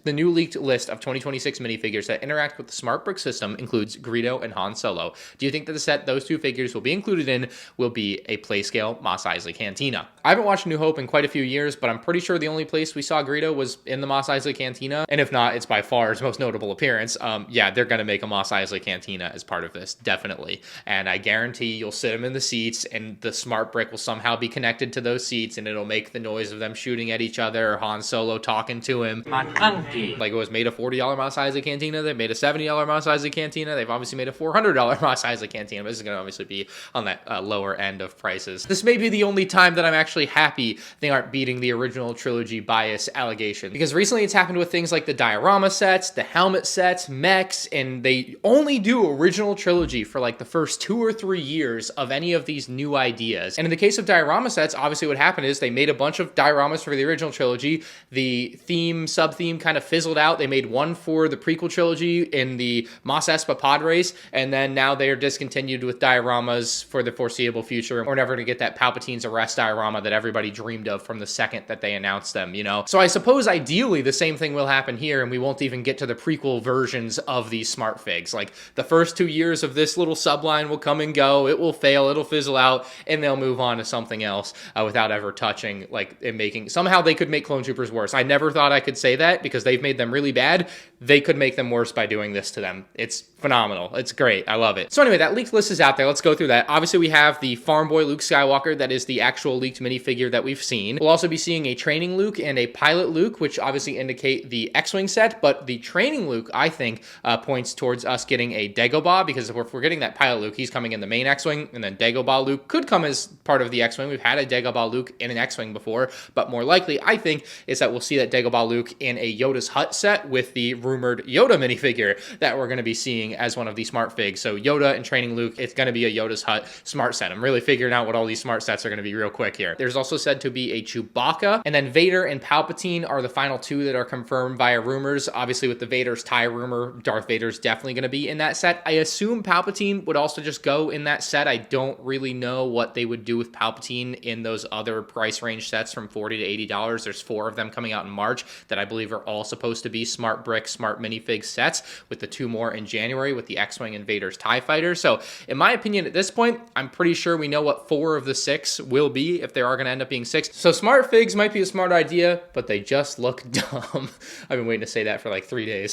The new leaked list of 2026 minifigures that interact with the Smart Brick system includes Greedo and Han Solo. Do you think that the set those two figures will be included in will be a Playscale Mos Eisley Cantina? I haven't watched New Hope in quite a few years, but I'm pretty sure the only place we saw Greedo was in the Mos Eisley Cantina, and if not, it's by far his most notable appearance. Yeah, they're gonna make a Mos Eisley Cantina as part of this, definitely. And I guarantee you'll sit him in the seats, and the Smart Brick will somehow be connected to those seats, and it'll make the noise of them shooting at each other, or Han Solo talking to him. Like, it was made a $40 Mos Eisley Cantina, they made a $70 Mos Eisley Cantina, they've obviously made a $400 Mos Eisley Cantina, but this is going to obviously be on that lower end of prices. This may be the only time that I'm actually happy they aren't beating the original trilogy bias allegation, because recently it's happened with things like the diorama sets, the helmet sets, mechs, and they only do original trilogy for like the first 2 or 3 years of any of these new ideas. And in the case of diorama sets, obviously what happened is they made a bunch of dioramas for the original trilogy, the theme, sub-theme kind of fizzled out. They made one for the prequel trilogy in the Mos Espa pod race, and then now they are discontinued with dioramas for the foreseeable future. We're never going to get that Palpatine's arrest diorama that everybody dreamed of from the second that they announced them, you know? So I suppose ideally the same thing will happen here, and we won't even get to the prequel versions of these smart figs. Like, the first 2 years of this little subline will come and go, it will fail, it'll fizzle out, and they'll move on to something else without ever touching, like, it making... Somehow they could make Clone Troopers worse. I never thought I could say that, because they've made them really bad. They could make them worse by doing this to them. It's phenomenal. It's great. I love it. So anyway, that leaked list is out there. Let's go through that. Obviously, we have the Farm Boy Luke Skywalker. That is the actual leaked minifigure that we've seen. We'll also be seeing a training Luke and a pilot Luke, which obviously indicate the X-Wing set, but the training Luke, I think, points towards us getting a Dagobah, because if we're getting that pilot Luke, he's coming in the main X-Wing, and then Dagobah Luke could come as part of the X-Wing. We've had a Dagobah Luke in an X-Wing before, but more likely, I think, is that we'll see that Dagobah Luke in a Yoda's Hut set with the rumored Yoda minifigure that we're going to be seeing as one of the smart figs. So Yoda and training Luke, it's going to be a Yoda's Hut smart set. I'm really figuring out what all these smart sets are going to be real quick here. There's also said to be a Chewbacca, and then Vader and Palpatine are the final two that are confirmed via rumors. Obviously, with the Vader's tie rumor, Darth Vader's definitely going to be in that set. I assume Palpatine would also just go in that set. I don't really know what they would do with Palpatine in those other price range sets from $40 to $80. There's 4 of them coming out in March that I believe are all supposed to be smart brick, smart minifig sets, with the 2 more in January with the X-Wing and Vader's TIE Fighter. So in my opinion, at this point, I'm pretty sure we know what 4 of the 6 will be, if there are going to end up being 6. So smart figs might be a smart idea, but they just look dumb. I've been waiting to say that for like 3 days.